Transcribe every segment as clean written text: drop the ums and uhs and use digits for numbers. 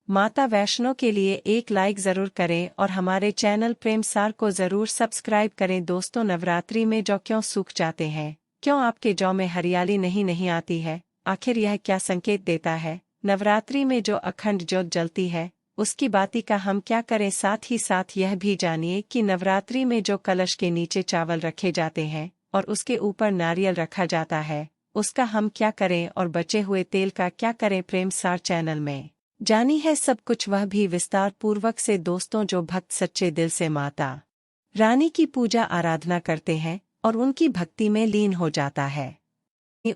माता वैष्णो के लिए एक लाइक जरूर करें और हमारे चैनल प्रेम सार को जरूर सब्सक्राइब करें। दोस्तों, नवरात्रि में जौ क्यों सूख जाते हैं? क्यों आपके जौ में हरियाली नहीं आती है? आखिर यह क्या संकेत देता है? नवरात्रि में जो अखंड ज्योत जलती है उसकी बाती का हम क्या करें? साथ ही साथ यह भी जानिए कि नवरात्रि में जो कलश के नीचे चावल रखे जाते हैं और उसके ऊपर नारियल रखा जाता है उसका हम क्या करें और बचे हुए तेल का क्या करें? प्रेम सार चैनल में जानी है सब कुछ, वह भी विस्तार पूर्वक से। दोस्तों, जो भक्त सच्चे दिल से माता रानी की पूजा आराधना करते हैं और उनकी भक्ति में लीन हो जाता है,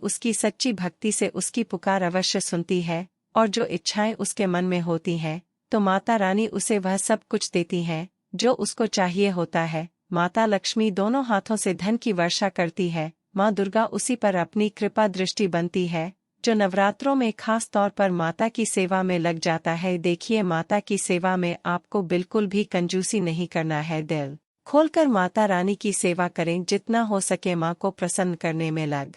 उसकी सच्ची भक्ति से उसकी पुकार अवश्य सुनती है और जो इच्छाएं उसके मन में होती हैं तो माता रानी उसे वह सब कुछ देती हैं जो उसको चाहिए होता है। माता लक्ष्मी दोनों हाथों से धन की वर्षा करती है। माँ दुर्गा उसी पर अपनी कृपा दृष्टि बनती है जो नवरात्रों में खास तौर पर माता की सेवा में लग जाता है। देखिए, माता की सेवा में आपको बिल्कुल भी कंजूसी नहीं करना है। दिल खोलकर माता रानी की सेवा करें, जितना हो सके माँ को प्रसन्न करने में लग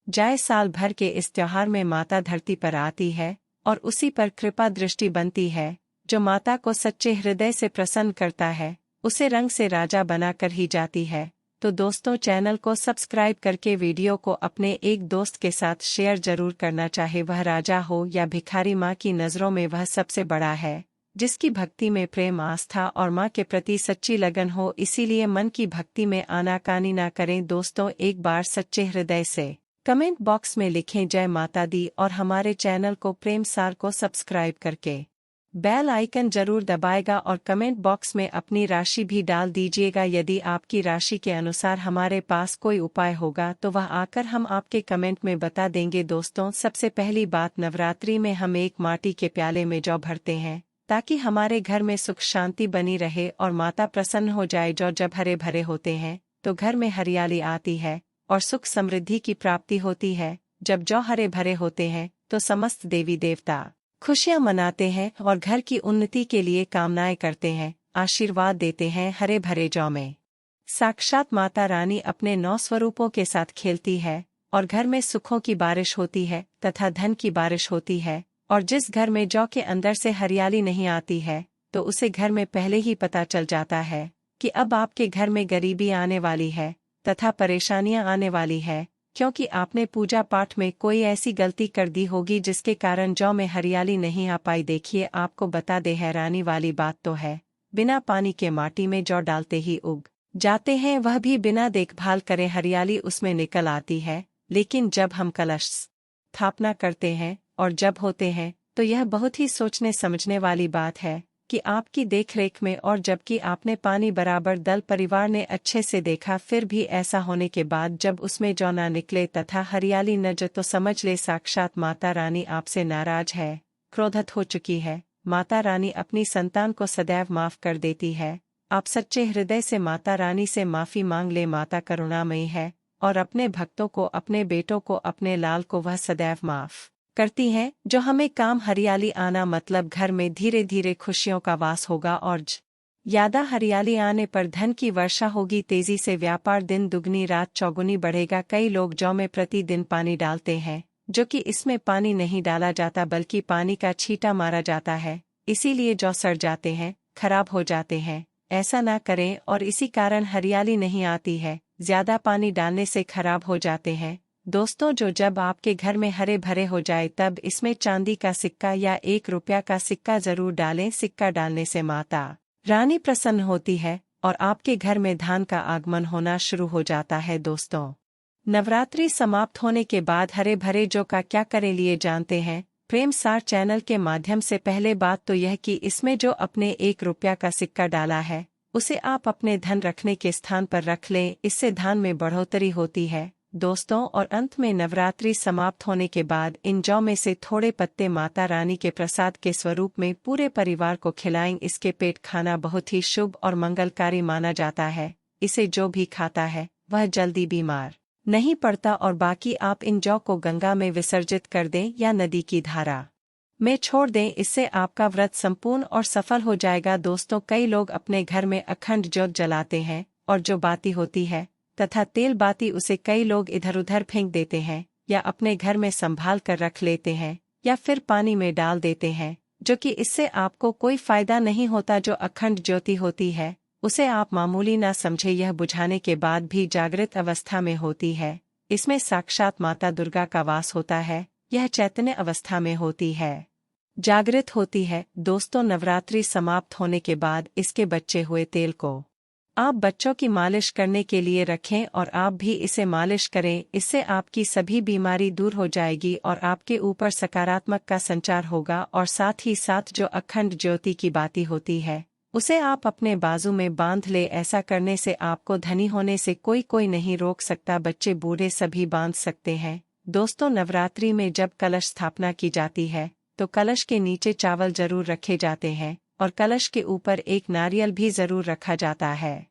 जाए। साल भर के इस त्योहार में माता धरती पर आती है और उसी पर कृपा दृष्टि बनती है। जो माता को सच्चे हृदय से प्रसन्न करता है उसे रंग से राजा बनाकर ही जाती है। तो दोस्तों, चैनल को सब्सक्राइब करके वीडियो को अपने एक दोस्त के साथ शेयर जरूर करना, चाहे वह राजा हो या भिखारी। माँ की नज़रों में वह सबसे बड़ा है जिसकी भक्ति में प्रेम, आस्था और माँ के प्रति सच्ची लगन हो। इसीलिए मन की भक्ति में आनाकानी ना करें। दोस्तों, एक बार सच्चे हृदय से कमेंट बॉक्स में लिखें जय माता दी और हमारे चैनल को प्रेम सार को सब्सक्राइब करके बेल आइकन जरूर दबाएगा और कमेंट बॉक्स में अपनी राशि भी डाल दीजिएगा। यदि आपकी राशि के अनुसार हमारे पास कोई उपाय होगा तो वह आकर हम आपके कमेंट में बता देंगे। दोस्तों, सबसे पहली बात, नवरात्रि में हम एक माटी के प्याले में जौ भरते हैं ताकि हमारे घर में सुख शांति बनी रहे और माता प्रसन्न हो जाए। जौ जब हरे भरे होते हैं तो घर में हरियाली आती है और सुख समृद्धि की प्राप्ति होती है। जब जौ हरे भरे होते हैं तो समस्त देवी देवता खुशियां मनाते हैं और घर की उन्नति के लिए कामनाएं करते हैं, आशीर्वाद देते हैं। हरे भरे जौ में साक्षात माता रानी अपने 9 स्वरूपों के साथ खेलती है और घर में सुखों की बारिश होती है तथा धन की बारिश होती है। और जिस घर में जौ के अंदर से हरियाली नहीं आती है तो उसे घर में पहले ही पता चल जाता है कि अब आपके घर में गरीबी आने वाली है तथा परेशानियां आने वाली है, क्योंकि आपने पूजा पाठ में कोई ऐसी गलती कर दी होगी जिसके कारण जौ में हरियाली नहीं आ पाई। देखिए, आपको बता दे, हैरानी वाली बात तो है, बिना पानी के माटी में जौ डालते ही उग जाते हैं, वह भी बिना देखभाल करे हरियाली उसमें निकल आती है। लेकिन जब हम कलश स्थापना करते हैं और जब होते हैं तो यह बहुत ही सोचने समझने वाली बात है कि आपकी देखरेख में और जबकि आपने पानी बराबर दल परिवार ने अच्छे से देखा, फिर भी ऐसा होने के बाद जब उसमें जौ न निकले तथा हरियाली न जो, तो समझ ले साक्षात माता रानी आपसे नाराज है, क्रोधित हो चुकी है। माता रानी अपनी संतान को सदैव माफ कर देती है। आप सच्चे हृदय से माता रानी से माफी मांग ले। माता करुणामयी है और अपने भक्तों को, अपने बेटों को, अपने लाल को वह सदैव माफ करती हैं। जो हमें काम हरियाली आना मतलब घर में धीरे धीरे खुशियों का वास होगा और ज्यादा हरियाली आने पर धन की वर्षा होगी। तेजी से व्यापार दिन दुगनी रात चौगुनी बढ़ेगा। कई लोग जौ में प्रतिदिन पानी डालते हैं, जो कि इसमें पानी नहीं डाला जाता बल्कि पानी का छींटा मारा जाता है, इसीलिए जौ सड़ जाते हैं, खराब हो जाते हैं। ऐसा ना करें और इसी कारण हरियाली नहीं आती है। ज्यादा पानी डालने से खराब हो जाते हैं। दोस्तों, जो जब आपके घर में हरे भरे हो जाए तब इसमें चांदी का सिक्का या 1 रुपया का सिक्का जरूर डालें। सिक्का डालने से माता रानी प्रसन्न होती है और आपके घर में धान का आगमन होना शुरू हो जाता है। दोस्तों, नवरात्रि समाप्त होने के बाद हरे भरे जौ का क्या करें लिए जानते हैं प्रेम सार चैनल के माध्यम से। पहले बात तो यह कि इसमें जो अपने 1 रुपया का सिक्का डाला है उसे आप अपने धन रखने के स्थान पर रख लें, इससे धन में बढ़ोतरी होती है। दोस्तों, और अंत में नवरात्रि समाप्त होने के बाद इन जौ में से थोड़े पत्ते माता रानी के प्रसाद के स्वरूप में पूरे परिवार को खिलाएं। इसके पेट खाना बहुत ही शुभ और मंगलकारी माना जाता है। इसे जो भी खाता है वह जल्दी बीमार नहीं पड़ता। और बाकी आप इन जौ को गंगा में विसर्जित कर दें या नदी की धारा में छोड़ दें, इससे आपका व्रत संपूर्ण और सफल हो जाएगा। दोस्तों, कई लोग अपने घर में अखंड ज्योत जलाते हैं और जो बाती होती है तथा तेल बाती उसे कई लोग इधर उधर फेंक देते हैं या अपने घर में संभाल कर रख लेते हैं या फिर पानी में डाल देते हैं। जो कि इससे आपको कोई फायदा नहीं होता। जो अखंड ज्योति होती है उसे आप मामूली ना समझे, यह बुझाने के बाद भी जागृत अवस्था में होती है। इसमें साक्षात माता दुर्गा का वास होता है। यह चैतन्य अवस्था में होती है, जागृत होती है। दोस्तों, नवरात्रि समाप्त होने के बाद इसके बचे हुए तेल को आप बच्चों की मालिश करने के लिए रखें और आप भी इसे मालिश करें। इससे आपकी सभी बीमारी दूर हो जाएगी और आपके ऊपर सकारात्मक का संचार होगा। और साथ ही साथ जो अखंड ज्योति की बाती होती है उसे आप अपने बाजू में बांध ले। ऐसा करने से आपको धनी होने से कोई नहीं रोक सकता। बच्चे बूढ़े सभी बांध सकते हैं। दोस्तों, नवरात्रि में जब कलश स्थापना की जाती है तो कलश के नीचे चावल जरूर रखे जाते हैं और कलश के ऊपर एक नारियल भी जरूर रखा जाता है।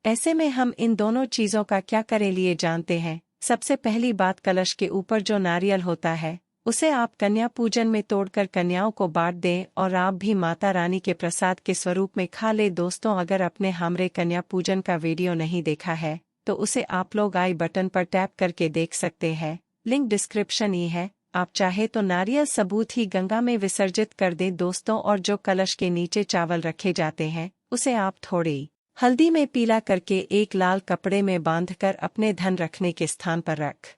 ऐसे में हम इन दोनों चीजों का क्या करें लिए जानते हैं। सबसे पहली बात, कलश के ऊपर जो नारियल होता है उसे आप कन्या पूजन में तोड़कर कन्याओं को बांट दें और आप भी माता रानी के प्रसाद के स्वरूप में खा ले। दोस्तों, अगर आपने हमारे कन्या पूजन का वीडियो नहीं देखा है तो उसे आप लोग आई बटन पर टैप करके देख सकते हैं। लिंक डिस्क्रिप्शन ही है। आप चाहे तो नारियल सबूत ही गंगा में विसर्जित कर दें। दोस्तों, और जो कलश के नीचे चावल रखे जाते हैं उसे आप थोड़ी हल्दी में पीला करके एक लाल कपड़े में बांधकर अपने धन रखने के स्थान पर रख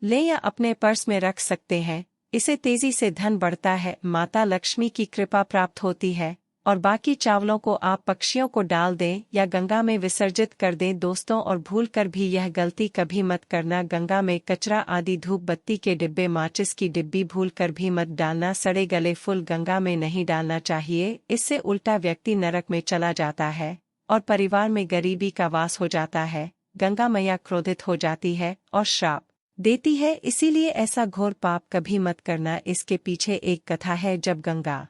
लें या अपने पर्स में रख सकते हैं। इससे तेजी से धन बढ़ता है, माता लक्ष्मी की कृपा प्राप्त होती है। और बाकी चावलों को आप पक्षियों को डाल दें या गंगा में विसर्जित कर दें। दोस्तों, और भूल कर भी यह गलती कभी मत करना, गंगा में कचरा आदि धूप बत्ती के डिब्बे माचिस की डिब्बी भूल कर भी मत डालना। सड़े गले फूल गंगा में नहीं डालना चाहिए। इससे उल्टा व्यक्ति नरक में चला जाता है और परिवार में गरीबी का वास हो जाता है। गंगा मैया क्रोधित हो जाती है और श्राप देती है, इसीलिए ऐसा घोर पाप कभी मत करना। इसके पीछे एक कथा है। जब गंगा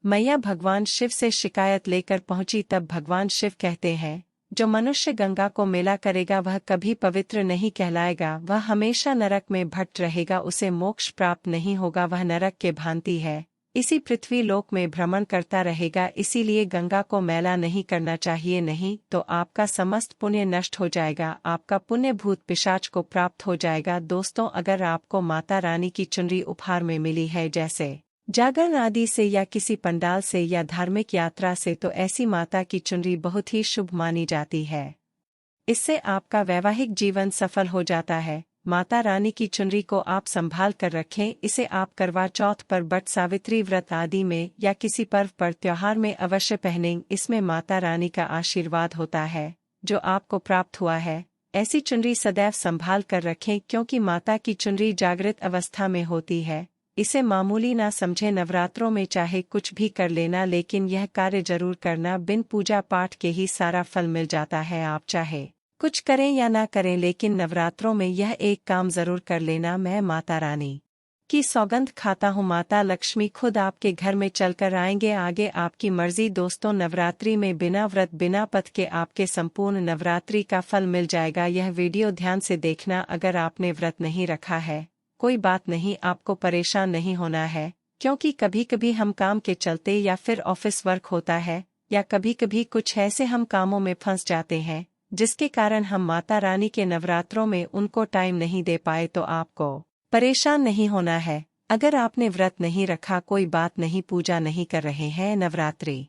मैया भगवान शिव से शिकायत लेकर पहुंची तब भगवान शिव कहते हैं, जो मनुष्य गंगा को मेला करेगा वह कभी पवित्र नहीं कहलाएगा, वह हमेशा नरक में भट्ट रहेगा, उसे मोक्ष प्राप्त नहीं होगा, वह नरक के भांति है, इसी पृथ्वी लोक में भ्रमण करता रहेगा। इसीलिए गंगा को मैला नहीं करना चाहिए, नहीं तो आपका समस्त पुण्य नष्ट हो जाएगा, आपका पुण्य भूत पिशाच को प्राप्त हो जाएगा। दोस्तों, अगर आपको माता रानी की चुनरी उपहार में मिली है, जैसे जागरण आदि से या किसी पंडाल से या धार्मिक यात्रा से, तो ऐसी माता की चुनरी बहुत ही शुभ मानी जाती है। इससे आपका वैवाहिक जीवन सफल हो जाता है। माता रानी की चुनरी को आप संभाल कर रखें। इसे आप करवा चौथ पर, बट सावित्री व्रत आदि में या किसी पर्व पर, त्योहार में अवश्य पहनें। इसमें माता रानी का आशीर्वाद होता है जो आपको प्राप्त हुआ है। ऐसी चुनरी सदैव संभाल कर रखें क्योंकि माता की चुनरी जागृत अवस्था में होती है। इसे मामूली ना समझे। नवरात्रों में चाहे कुछ भी कर लेना, लेकिन यह कार्य जरूर करना। बिन पूजा पाठ के ही सारा फल मिल जाता है। आप चाहे कुछ करें या ना करें, लेकिन नवरात्रों में यह एक काम जरूर कर लेना। मैं माता रानी की सौगंध खाता हूँ, माता लक्ष्मी खुद आपके घर में चलकर आएंगे, आगे आपकी मर्जी। दोस्तों, नवरात्रि में बिना व्रत बिना पथ के आपके संपूर्ण नवरात्रि का फल मिल जाएगा। यह वीडियो ध्यान से देखना। अगर आपने व्रत नहीं रखा है कोई बात नहीं, आपको परेशान नहीं होना है, क्योंकि कभी कभी हम काम के चलते या फिर ऑफिस वर्क होता है या कभी कभी कुछ ऐसे हम कामों में फंस जाते हैं जिसके कारण हम माता रानी के नवरात्रों में उनको टाइम नहीं दे पाए। तो आपको परेशान नहीं होना है। अगर आपने व्रत नहीं रखा कोई बात नहीं, पूजा नहीं कर रहे हैं नवरात्रि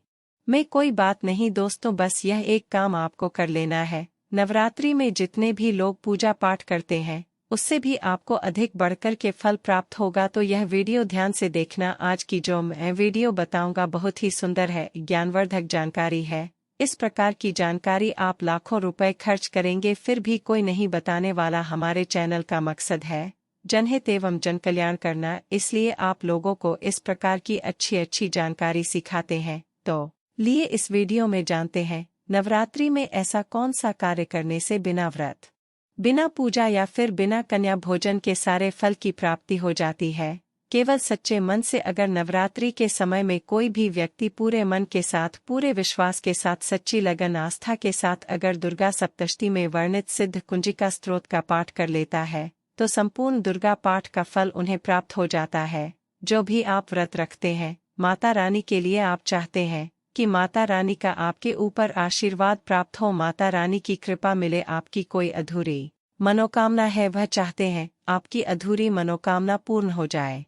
में कोई बात नहीं। दोस्तों, बस यह एक काम आपको कर लेना है। नवरात्रि में जितने भी लोग पूजा पाठ करते हैं उससे भी आपको अधिक बढ़कर के फल प्राप्त होगा। तो यह वीडियो ध्यान से देखना। आज की जो मैं वीडियो बताऊंगा बहुत ही सुंदर है, ज्ञानवर्धक जानकारी है। इस प्रकार की जानकारी आप लाखों रुपए खर्च करेंगे फिर भी कोई नहीं बताने वाला। हमारे चैनल का मकसद है जनहित एवं जन कल्याण करना, इसलिए आप लोगों को इस प्रकार की अच्छी जानकारी सिखाते हैं। तो लिए इस वीडियो में जानते हैं नवरात्रि में ऐसा कौन सा कार्य करने से बिना व्रत बिना पूजा या फिर बिना कन्या भोजन के सारे फल की प्राप्ति हो जाती है। केवल सच्चे मन से अगर नवरात्रि के समय में कोई भी व्यक्ति पूरे मन के साथ, पूरे विश्वास के साथ, सच्ची लगन आस्था के साथ अगर दुर्गा सप्तशती में वर्णित सिद्ध कुंजिका स्तोत्र का पाठ कर लेता है तो संपूर्ण दुर्गा पाठ का फल उन्हें प्राप्त हो जाता है। जो भी आप व्रत रखते हैं माता रानी के लिए, आप चाहते हैं कि माता रानी का आपके ऊपर आशीर्वाद प्राप्त हो, माता रानी की कृपा मिले, आपकी कोई अधूरी मनोकामना है वह चाहते हैं आपकी अधूरी मनोकामना पूर्ण हो जाए।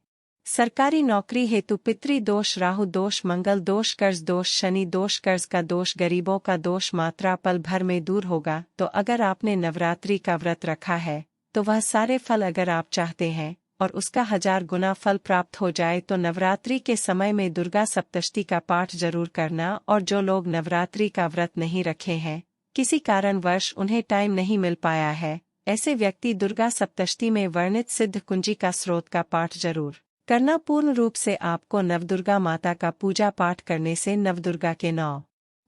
सरकारी नौकरी हेतु पितृ दोष, राहु दोष, मंगल दोष, कर्ज दोष, शनि दोष, कर्ज का दोष, गरीबों का दोष मात्रा पल भर में दूर होगा। तो अगर आपने नवरात्रि का व्रत रखा है तो वह सारे फल अगर आप चाहते हैं और उसका 1000 गुना फल प्राप्त हो जाए तो नवरात्रि के समय में दुर्गा सप्तशती का पाठ जरूर करना। और जो लोग नवरात्रि का व्रत नहीं रखे हैं, किसी कारणवश उन्हें टाइम नहीं मिल पाया है, ऐसे व्यक्ति दुर्गा सप्तशती में वर्णित सिद्ध कुंजी का स्रोत का पाठ जरूर करना। पूर्ण रूप से आपको नवदुर्गा माता का पूजा पाठ करने से, नवदुर्गा के 9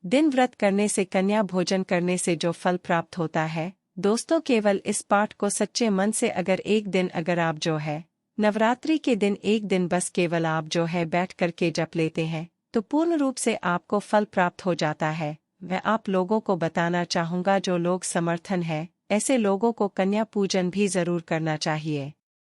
दिन व्रत करने से, कन्या भोजन करने से जो फल प्राप्त होता है दोस्तों, केवल इस पाठ को सच्चे मन से अगर एक दिन अगर आप जो है नवरात्रि के दिन एक दिन बस केवल आप जो है बैठ करके जप लेते हैं तो पूर्ण रूप से आपको फल प्राप्त हो जाता है। मैं आप लोगों को बताना चाहूँगा, जो लोग समर्थन है ऐसे लोगों को कन्या पूजन भी जरूर करना चाहिए।